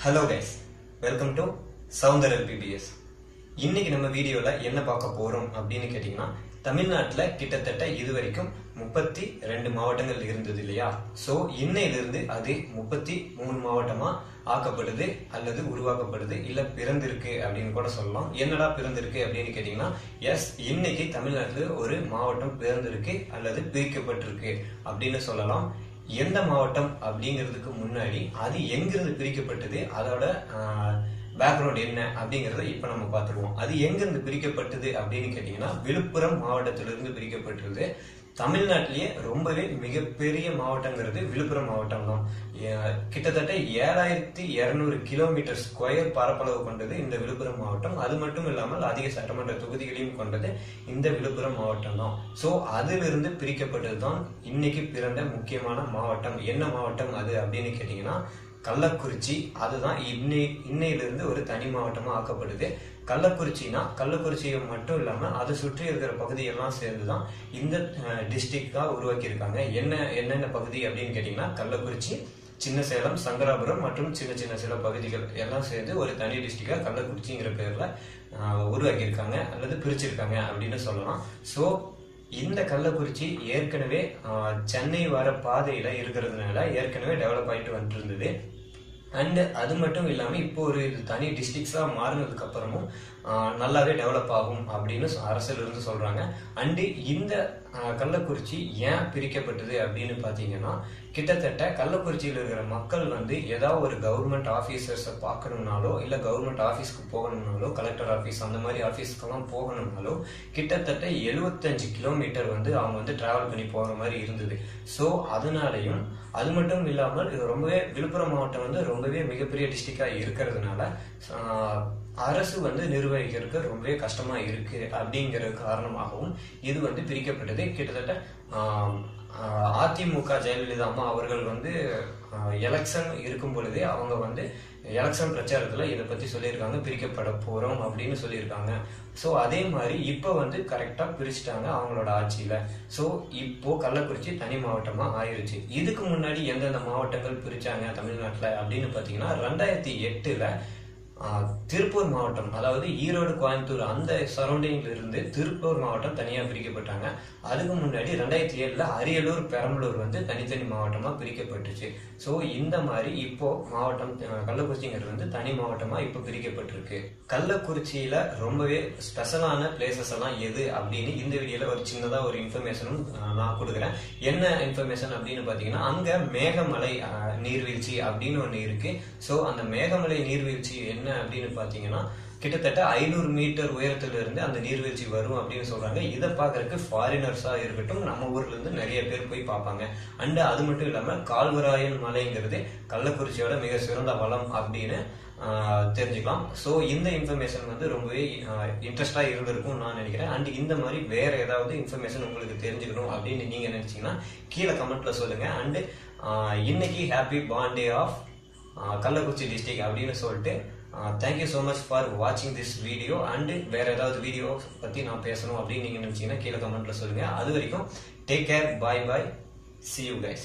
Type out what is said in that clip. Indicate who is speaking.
Speaker 1: Hello guys, welcome to Sounder LPBS. இன்னைக்கு நம்ம வீடியோல என்ன பார்க்க போறோம் அப்படின்னு கேட்டீங்கன்னா தமிழ்நாட்டுல கிட்டத்தட்ட இதுவரைக்கும் 32 மாவட்டங்கள் இருந்தது இல்லையா? சோ இன்னையிலிருந்து அது 33 மாவட்டமா ஆக்கப்படுது அல்லது உருவாக்கப்படுது இல்ல பிறந்திருக்கு அப்படின்னு கூட சொல்லலாம். என்னடா பிறந்திருக்கு அப்படின்னு கேட்டீங்கன்னா எஸ், இன்னைக்கு தமிழ்நாட்டுல ஒரு மாவட்டம் பிறந்திருக்கு அல்லது பிரிக்கப்பட்டிருக்கு அப்படின்னு சொல்லலாம். எந்த மாவட்டம் அப்படிங்கிறதுக்கு முன்னாடி அது எங்கிருந்து பிரிக்கப்பட்டது, அதோட பேக்ரவுண்ட் என்ன அப்படிங்கறத இப்ப நம்ம பார்த்துருவோம். அது எங்கிருந்து பிரிக்கப்பட்டது அப்படின்னு கேட்டீங்கன்னா விழுப்புரம் மாவட்டத்திலிருந்து பிரிக்கப்பட்டது. தமிழ்நாட்டிலேயே ரொம்பவே மிகப்பெரிய மாவட்டங்கிறது விழுப்புரம் மாவட்டம் தான். கிட்டத்தட்ட 7200 கிலோமீட்டர் ஸ்கொயர் பரப்பளவு கொண்டது இந்த விழுப்புரம் மாவட்டம். அது மட்டும் இல்லாமல் அதிக சட்டமன்ற தொகுதிகளையும் கொண்டது இந்த விழுப்புரம் மாவட்டம் தான். சோ அதிலிருந்து பிரிக்கப்பட்டது தான் இன்னைக்கு பிறந்த முக்கியமான மாவட்டம். என்ன மாவட்டம் அது அப்படின்னு கேட்டீங்கன்னா கள்ளக்குறிச்சி. அதுதான் இன்னையிலிருந்து ஒரு தனி மாவட்டமா ஆக்கப்படுது. கள்ளக்குறிச்சினா கள்ளக்குறிச்சியை மட்டும் இல்லாம அதை சுற்றி இருக்கிற பகுதியெல்லாம் சேர்ந்துதான் இந்த டிஸ்ட்ரிக்டா உருவாக்கி இருக்காங்க. என்னென்ன பகுதி அப்படின்னு கேட்டீங்கன்னா கள்ளக்குறிச்சி, சின்ன சேலம், சங்கராபுரம் மற்றும் சின்ன சில பகுதிகள் எல்லாம் சேர்ந்து ஒரு தனி டிஸ்ட்ரிக்டா கள்ளக்குறிச்சிங்கிற பேர்ல உருவாக்கி இருக்காங்க அல்லது பிரிச்சிருக்காங்க அப்படின்னு சொல்லலாம். சோ இந்த கள்ளக்குறிச்சி ஏற்கனவே சென்னை வர பாதையில இருக்கிறதுனால ஏற்கனவே டெவலப் ஆயிட்டு வந்துட்டு இருந்தது. அண்ட் அது மட்டும் இல்லாம இப்போ ஒரு தனி டிஸ்ட்ரிக்ட்ஸா மாறினதுக்கு அப்புறமும் நல்லாவே டெவலப் ஆகும் அப்படின்னு அரசுல இருந்து சொல்றாங்க. அண்ட் இந்த கள்ளக்குறிச்சி ஏன் பிரிக்கப்பட்டது அப்படின்னு பாத்தீங்கன்னா கிட்டத்தட்ட கள்ளக்குறிச்சியில இருக்கிற மக்கள் ஏதாவது ஒரு கவர்மெண்ட் ஆபீசர்ஸை பார்க்கணும்னாலோ இல்ல கவர்மெண்ட் ஆபீஸ்க்கு போகணும்னாலோ கலெக்டர் ஆபீஸ் அந்த மாதிரி ஆபீஸ்க்கெல்லாம் போகணும்னாலோ கிட்டத்தட்ட 75 கிலோமீட்டர் அவங்க டிராவல் பண்ணி போற மாதிரி இருந்தது. சோ அதனாலையும் அது மட்டும் இல்லாமல் ரொம்பவே விழுப்புரம் மாவட்டம் ரொம்பவே மிகப்பெரிய டிஸ்ட்ரிக்டா இருக்கிறதுனால அரசு நிர்வகிக்கிறதுக்கு ரொம்பவே கஷ்டமா இருக்கு அப்படிங்கிற காரணமாகவும் இது பிரிக்கப்பட்டது. கிட்டத்தட்ட அதிமுக ஜெயலலிதா அம்மா அவர்கள் எலெக்ஷன் இருக்கும் பொழுதே அவங்க எலெக்ஷன் பிரச்சாரத்துல இதை பத்தி சொல்லியிருக்காங்க, பிரிக்கப்பட போறோம் அப்படின்னு சொல்லியிருக்காங்க. சோ அதே மாதிரி இப்ப கரெக்டா பிரிச்சுட்டாங்க அவங்களோட ஆட்சியில. சோ இப்போ கள்ளக்குறிச்சி தனி மாவட்டமா ஆயிருச்சு. இதுக்கு முன்னாடி எந்தெந்த மாவட்டங்கள் பிரிச்சாங்க தமிழ்நாட்டுல அப்படின்னு பாத்தீங்கன்னா 2008ல திருப்பூர் மாவட்டம், அதாவது ஈரோடு, கோயம்புத்தூர் அந்த சரௌண்டிங்ல இருந்து திருப்பூர் மாவட்டம் தனியா பிரிக்கப்பட்டாங்க. அதுக்கு முன்னாடி 2007ல அரியலூர், பெரம்பலூர் தனித்தனி மாவட்டமா பிரிக்கப்பட்டுச்சு. சோ இந்த மாதிரி இப்போ மாவட்டம் கள்ளக்குறிச்சிங்கிறது தனி மாவட்டமா இப்ப பிரிக்கப்பட்டிருக்கு. கள்ளக்குறிச்சியில ரொம்பவே ஸ்பெஷலான பிளேசஸ் எல்லாம் எது அப்படின்னு இந்த வீடியோல ஒரு சின்னதா ஒரு இன்ஃபர்மேஷனும் நான் கொடுக்குறேன். என்ன இன்ஃபர்மேஷன் அப்படின்னு பாத்தீங்கன்னா அங்க மேகமலை நீர்வீழ்ச்சி அப்படின்னு ஒண்ணு இருக்கு. சோ அந்த மேகமலை நீர்வீழ்ச்சி என்ன அப்படின்னு பாத்தீங்கன்னா கிட்டத்தட்ட 500 மீட்டர் உயரத்துல இருந்து அந்த நீர்வீழ்ச்சி வரும் அப்படின்னு சொல்றாங்க. இதை பாக்குறதுக்கு ஃபாரினர்ஸா இருக்கட்டும் நம்ம ஊர்ல இருந்து நிறைய பேர் போய் பார்ப்பாங்க. அண்ட் அது மட்டும் இல்லாம கால்வராயன் மலைங்கிறது கள்ளக்குறிச்சியோட மிக சிறந்த வளம் அப்படின்னு தெரிஞ்சுக்கலாம். சோ இந்த இன்ஃபர்மேஷன் ரொம்பவே இன்ட்ரெஸ்டா இருந்திருக்கும் நான் நினைக்கிறேன். அண்ட் இந்த மாதிரி வேற ஏதாவது இன்ஃபர்மேஷன் உங்களுக்கு தெரிஞ்சுக்கணும் அப்படின்னு நீங்க நினைச்சீங்கன்னா கீழே கமெண்ட்ல சொல்லுங்க. அண்ட் இன்னைக்கு happy birthday of Kallakurichi district அப்படின்னு சொல்லிட்டு thank you so much for watching this video. and வேற ஏதாவது வீடியோ பத்தி நான் பேசணும் அப்படின்னு நீங்க நினைச்சீங்கன்னா கீழே கமெண்ட்ல சொல்லுங்க. அது வரைக்கும் take care, bye bye, see you guys.